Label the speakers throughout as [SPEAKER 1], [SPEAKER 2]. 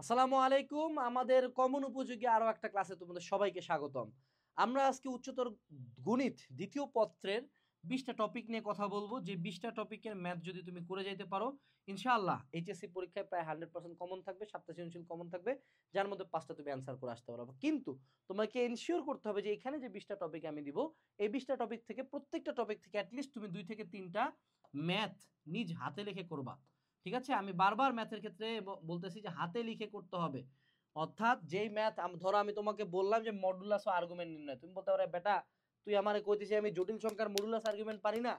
[SPEAKER 1] আসসালামু আলাইকুম। আমাদের কমন উপযোগী আরো একটা ক্লাসে তোমাদের সবাইকে স্বাগতম। আমরা আজকে উচ্চতর গণিত দ্বিতীয় পত্রের 20টা টপিক নিয়ে কথা বলবো। যে 20টা টপিকের ম্যাথ যদি তুমি করে যাইতে পারো, ইনশাআল্লাহ এইচএসসি পরীক্ষায় প্রায় 100% কমন থাকবে, 7টা সৃজনশীল কমন থাকবে, যার মধ্যে 5টা তুমি অ্যান্সার করে আসতে পারবে। কিন্তু তোমাকে এনশিওর করতে হবে যে এখানে যে 20টা টপিক আমি দিব, এই 20টা টপিক থেকে প্রত্যেকটা টপিক থেকে অ্যাটলিস্ট তুমি 2 থেকে 3টা ম্যাথ নিজ হাতে লিখে করবা। ঠিক আছে, আমি বারবার ম্যাথের ক্ষেত্রে বলতেছি যে হাতে লিখে করতে হবে। অর্থাৎ যেই ম্যাথ ধরো আমি তোমাকে বললাম যে মডুলাস ও আর্গুমেন্ট নির্ণয়, তুমি বলতে পারো বেটা তুই আমারে কইতেছি আমি জটিল সংখ্যার মডুলাস আর্গুমেন্ট পারি না।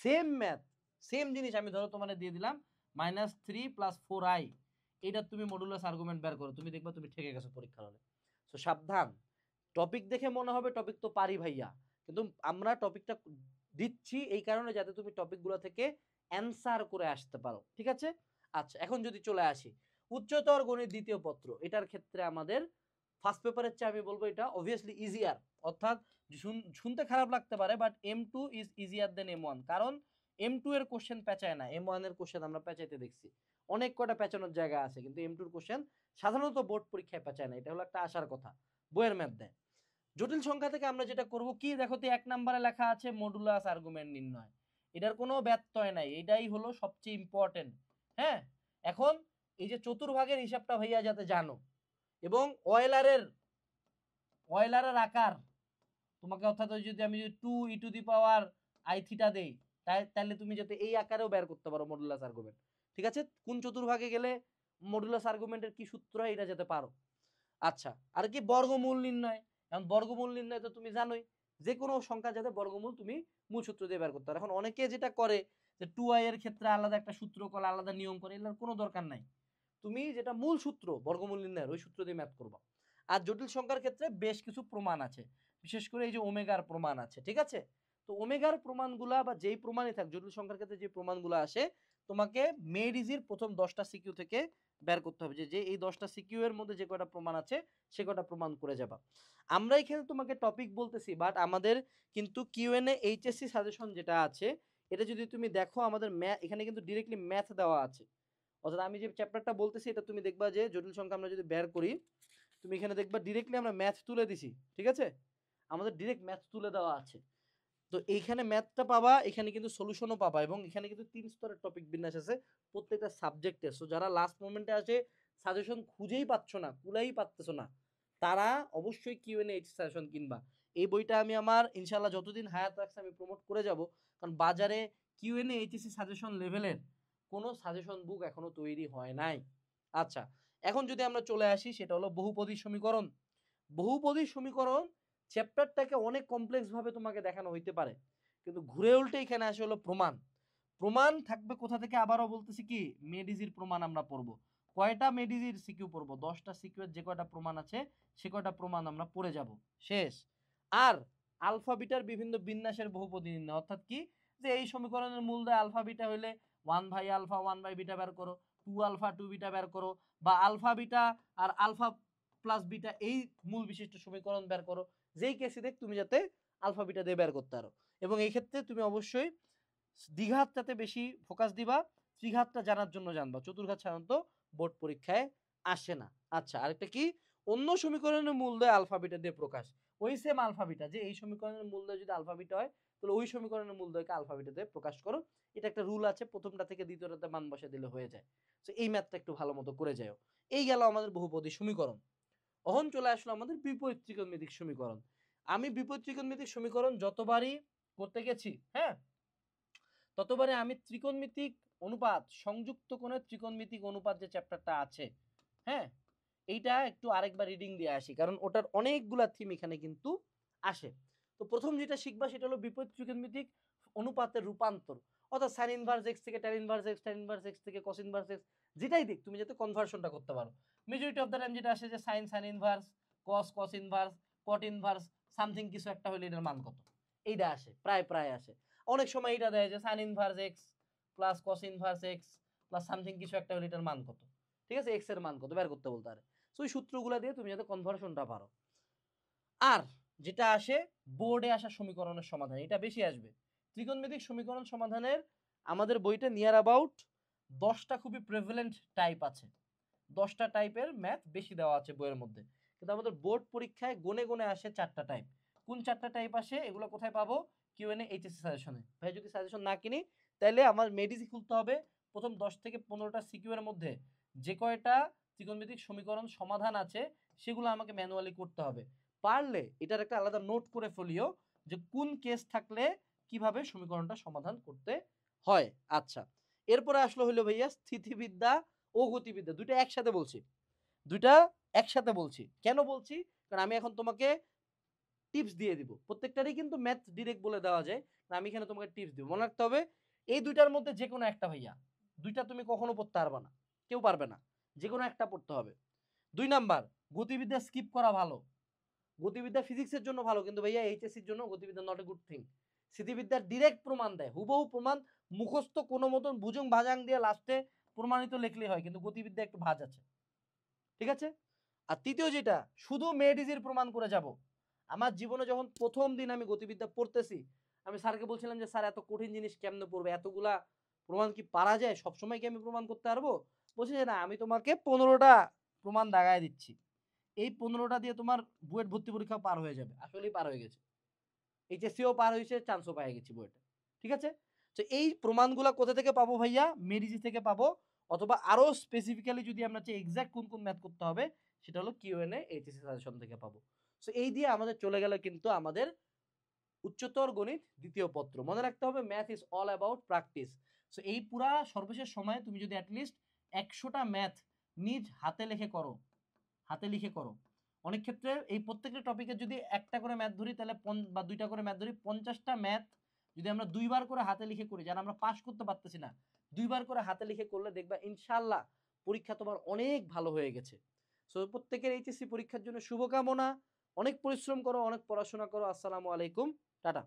[SPEAKER 1] সেম ম্যাথ, সেম জিনিস আমি ধরো তোমারে দিয়ে দিলাম -3 + 4i, এটা তুমি মডুলাস আর্গুমেন্ট বের করো, তুমি দেখবা তুমি ঠেকে গেছো পরীক্ষার হলে। সো সাবধান, টপিক দেখে মনে হবে টপিক তো পারি ভাইয়া, কিন্তু আমরা টপিকটা দিচ্ছি এই কারণে যাতে তুমি টপিকগুলো থেকে অ্যান্সার করে আসতে পারো। ঠিক আছে, আচ্ছা এখন যদি চলে আসি উচ্চতর গণিত দ্বিতীয় পত্র, এটার ক্ষেত্রে আমাদের ফার্স্ট পেপারের চেয়ে আমি বলবো এটা অবভিয়াসলি ইজিয়ার। অর্থাৎ শুনতে খারাপ লাগতে পারে, but M2 is easier then M1। কারণ M2 এর কোশ্চেন পেঁচায় না, M1 এর কোশ্চেন আমরা পেঁচাইতে দেখছি। অনেক কটা পেঁচানোর জায়গা আছে, কিন্তু M2 এর কোশ্চেন সাধারণত বোর্ড পরীক্ষায় পেঁচায় না, এটা হলো একটা আশার কথা। বইয়ের ম্যাথ দেয়। জটিল সংখ্যা থেকে আমরা যেটা করব কি, দেখো তো 1 নম্বরে লেখা আছে মডুলাস আর্গুমেন্ট নির্ণয়। এটার কোনো ব্যত্যয় নাই, এটাই হলো সবচেয়ে ইম্পর্টেন্ট। হ্যাঁ, এখন এই যে চতুর্ভাগের হিসাবটা ভাইয়া যাতে জানো, এবং অয়েলারের আকার তোমাকে, অর্থাৎ ওই যদি আমি 2e⁻i থিটা দেই, তাহলে তুমি যাতে এই আকারেও বের করতে পারো মডুলাস আর্গুমেন্ট। ঠিক আছে, কোন চতুর্ভাগে গেলে মডুলাস আর্গুমেন্টের কি সূত্র হয় এটা যাতে পারো। আচ্ছা, আর কি বর্গমূল নির্ণয়। এখন বর্গমূল নির্ণয় তো তুমি জানোই, যে কোনো সংখ্যা যাতে বর্গমূল তুমি মূল সূত্র দিয়ে বের করতে পারো। এখন অনেকে যেটা করে যে 2i এর ক্ষেত্রে আলাদা একটা সূত্র করে, আলাদা নিয়ম করে, এগুলোর কোনো দরকার নাই। তুমি যেটা মূল সূত্র বর্গমূল নির্ণয়ের, ওই সূত্র দিয়ে ম্যাথ করবা। আর জটিল সংখ্যার ক্ষেত্রে বেশ কিছু প্রমাণ আছে, বিশেষ করে এই যে ওমেগার প্রমাণ আছে। ঠিক আছে, তো ওমেগার প্রমাণগুলা বা যেই প্রমাণই থাক, জটিল সংখ্যার ক্ষেত্রে যে প্রমাণগুলো আসে, তোমাকে মেড ইজির প্রথম 10টা সিকিউ থেকে বের করতে হবে যে এই 10টা সিকিউ এর মধ্যে যে কয়টা প্রমাণ আছে সে কয়টা প্রমাণ করে যাবা। আমরা এখানে তোমাকে টপিক বলতেছি, বাট আমাদের কিন্তু কিউএনএ এইচএসসি সাজেশন যেটা আছে, এটা যদি তুমি দেখো আমাদের এখানে কিন্তু ডিরেক্টলি ম্যাথ দেওয়া আছে। অর্থাৎ আমি যে চ্যাপ্টারটা বলতেছি এটা তুমি দেখবা যে জটিল সংখ্যা আমরা যদি বের করি, তুমি এখানে দেখবা ডিরেক্টলি আমরা ম্যাথ তুলে দিছি। ঠিক আছে, আমাদের ডিরেক্ট ম্যাথ তুলে দেওয়া আছে। তো এইখানে ম্যাথটা পাবা, এখানে কিন্তু সলিউশনও পাবা, এবং এখানে কিন্তু 3 স্তরের টপিক বিন্যাস আছে প্রত্যেকটা সাবজেক্টে। সো যারা লাস্ট মোমেন্টে আছে সাজেশন খুঁজেই পাচ্ছ না, কুলাই পাচ্তেছো না, তারা অবশ্যই কিউএনএ এইচ সাজেশন কিনবা। এই বইটা আমি আমার ইনশাআল্লাহ যতদিন হায়াত রাখছে আমি প্রমোট করে যাব, কারণ বাজারে কিউএনএ এইচএসসি সাজেশন লেভেলের কোনো সাজেশন বুক এখনো তৈরি হয় নাই। আচ্ছা, এখন যদি আমরা চলে আসি, সেটা হলো বহুপদী সমীকরণ। বহুপদী সমীকরণ চ্যাপ্টারটাকে অনেক কমপ্লেক্স ভাবে তোমাকে দেখানো হইতে পারে, কিন্তু ঘুরে উল্টে এখানে আসে হলো প্রমাণ। প্রমাণ থাকবে কোথা থেকে, আবারও বলতেছি কি, মেডিজির প্রমাণ আমরা পড়বো। কয়টা মেডিজির সিকিউ পড়বো, 10টা সিকিউর যে কয়টা প্রমাণ আছে সে কয়টা প্রমাণ আমরা পড়ে যাব, শেষ। আর আলফা বিটার বিভিন্ন বিন্যাসের বহুপদী নির্ণয়, অর্থাৎ কি, যে এই সমীকরণের মূল দেয় আলফা বিটা হইলে 1/α 1/β বের করো, 2α 2β বের করো, বা আলফা বিটা আর আলফা প্লাস বিটা এই মূল বিশিষ্ট সমীকরণ বের করো। যেই কেসে দেখ তুমি যাতে আলফা বিটা দিয়ে বের করতে পারো। এবং এই ক্ষেত্রে তুমি অবশ্যই দ্বিঘাতটাতে বেশি ফোকাস দিবা, ত্রিঘাতটা জানার জন্য জানবা। চতুর্ঘাত সাধারণত বোর্ড পরীক্ষায় আসে না। আচ্ছা, আরেকটা কি, অন্য সমীকরণের মূলদয় আলফা বিটা দিয়ে প্রকাশ। ওই সেম আলফা বিটা, যে এই সমীকরণের মূলদয় যদি আলফা বিটা হয়, তাহলে ওই সমীকরণের মূলদয়কে আলফা বিটা দিয়ে প্রকাশ করো। এটা একটা রুল আছে, প্রথমটা থেকে দ্বিতীয়টাতে মান বসে দিলে হয়ে যায়। তো এই ম্যাথটা একটু ভালো মতো করে যাও। এই গেল আমাদের বহুপদী সমীকরণ। অহন চলে আসলো আমাদের বিপরীত ত্রিকোণমিতিক সমীকরণ। আমি বিপরীত ত্রিকোণমিতিক সমীকরণ যতবারই করতে গেছি, হ্যাঁ, ততবারে আমি ত্রিকোণমিতিক অনুপাত, সংযুক্ত কোণের ত্রিকোণমিতিক অনুপাত যে চ্যাপ্টারটা আছে, হ্যাঁ, এইটা একটু আরেকবার রিডিং দিয়ে আসি, কারণ ওটার অনেকগুলা থিম এখানে কিন্তু আসে। তো প্রথম যেটা শিখবা সেটা হলো বিপরীত ত্রিকোণমিতিক অনুপাতের রূপান্তর। অর্থাৎ সাইন ইনভার্স এক্স থেকে tan inverse x, tan inverse x থেকে কস ইনভার্স এক্স, যেটাই দিক তুমি যাতে কনভার্সনটা করতে পারো। মেজরিটি অফ দ্য টাইম যেটা আসে যে sine sine inverse, cos cos inverse, cot inverse, something কিছু একটা হলে এটার মান কত, এইটা আসে, প্রায় প্রায় আসে। অনেক সময় এটা দেয় যে sign inverse x plus cos inverse x plus something কিছু একটা হলে এটার মান কত। ঠিক আছে, এক্স এর মান কত বের করতে বলতে পারে। সো ওই সূত্রগুলো দিয়ে তুমি যাতে কনভার্সনটা পারো। আর যেটা আসে বোর্ডে আসা সমীকরণের সমাধান, এটা বেশি আসবে। ত্রিকোণমিতিক সমীকরণ সমাধানের আমাদের বইটা নিয়ার অ্যাবাউট 10টা খুবই প্রেভেলেন্ট টাইপ আছে। 10টা টাইপের ম্যাথ বেশি দেওয়া আছে বইয়ের মধ্যে, কিন্তু আমাদের বোর্ড পরীক্ষায় গনে গনে আসে 4টা টাইপ। কোন 4টা টাইপ আসে এগুলো কোথায় পাবো? কিউএনএ এইচএসসি সাজেশনে। ভাই যদি সাজেশন না কিনি তাহলে আমার মেডিসি খুলতে হবে, প্রথম 10 থেকে 15টা সিকিউ এর মধ্যে যে কয়টা ত্রিকোণমিতিক সমীকরণ সমাধান আছে সেগুলো আমাকে ম্যানুয়ালি করতে হবে। পারলে এটার একটা আলাদা নোট করে ফেলিও যে কোন কেস থাকলে কিভাবে সমীকরণটা সমাধান করতে হয়। আচ্ছা, এরপরে আসলো হলো ভাইয়া স্থিতিবিদ্যা ও গতিবিদ্যা, দুইটা একসাথে বলছি, দুইটা একসাথে বলছি। কেন বলছি? কারণ আমি এখন তোমাকে টিপস দিয়ে দিব, প্রত্যেকটারই কিন্তু ম্যাথ ডিরেক্ট বলে দেওয়া যায় না, আমি এখানে তোমাকে টিপস দিব। মনে রাখতে হবে এই দুইটার মধ্যে যে কোনো একটা ভাইয়া, দুইটা তুমি কখনো পড়তে পারবে না, কেউ পারবে না, যে কোনো একটা পড়তে হবে। 2 নাম্বার, গতিবিদ্যা স্কিপ করা ভালো। গতিবিদ্যা ফিজিক্সের জন্য ভালো, কিন্তু ভাইয়া এইচএসসির জন্য গতিবিদ্যা নট এ গুড থিং। স্থিতিবিদ্যার ডিরেক্ট প্রমাণ দেয়, হুবহু প্রমাণ, মুখস্থ কোনো মতন ভুজুং ভাজাং দিয়ে লাস্টে প্রমাণিত লিখলেই হয়, কিন্তু গতিবিদ্যা একটু ভাজ আছে, ঠিক আছে? আর তৃতীয় যেটা, শুধু মেডিসির প্রমাণ করে যাব। আমার জীবনে যখন প্রথম দিন আমি গতিবিদ্যা পড়তেছি, আমি স্যারকে বলছিলাম যে স্যার এত কঠিন জিনিস কেমনে পড়বে, এতগুলা প্রমাণ কি পারা যায়, সবসময় কি আমি প্রমাণ করতে পারবো? বলছি যে না, আমি তোমাকে 15টা প্রমাণ দাগায় দিচ্ছি, এই 15টা দিয়ে তোমার বুয়েট ভর্তি পরীক্ষা পার হয়ে যাবে। আসলেই পার হয়ে গেছে, এইচএসসিও পার হয়েছে, চান্সও পেয়ে গেছি বুয়েটে, ঠিক আছে? তো এই প্রমাণগুলো কোথা থেকে পাবো ভাইয়া? মেডিজি থেকে পাবো, অথবা আরো স্পেসিফিক্যালি যদি আমরা চাই এক্সাক্ট কোন কোন ম্যাথ করতে হবে সেটা হলো কিউএনএ এইচএসসি সাজেশন থেকে পাবো। সো এই দিয়ে আমাদের চলে গেল কিন্তু আমাদের উচ্চতর গণিত দ্বিতীয় পত্র। মনে রাখতে হবে math is all about practice. So এই পুরা সর্বশেষ সময়ে তুমি যদি অ্যাটলিস্ট 100টা ম্যাথ নিজ হাতে লিখে করো, হাতে লিখে করো, অনেক ক্ষেত্রে এই প্রত্যেকটা টপিকের যদি একটা করে ম্যাথ ধরি তাহলে বা দুইটা করে ম্যাথ ধরি, 50টা ম্যাথ যদি আমরা দুইবার করে হাতে লিখে করি, যারা আমরা পাস করতে পারতেছি না, দুইবার করে হাতে লিখে করলে দেখবা ইনশাল্লাহ পরীক্ষা তোমার অনেক ভালো হয়ে গেছে। সো প্রত্যেকের এইচএসসি পরীক্ষার জন্য শুভকামনা, অনেক পরিশ্রম করো, অনেক পড়াশোনা করো। আসসালামু আলাইকুম, টাটা।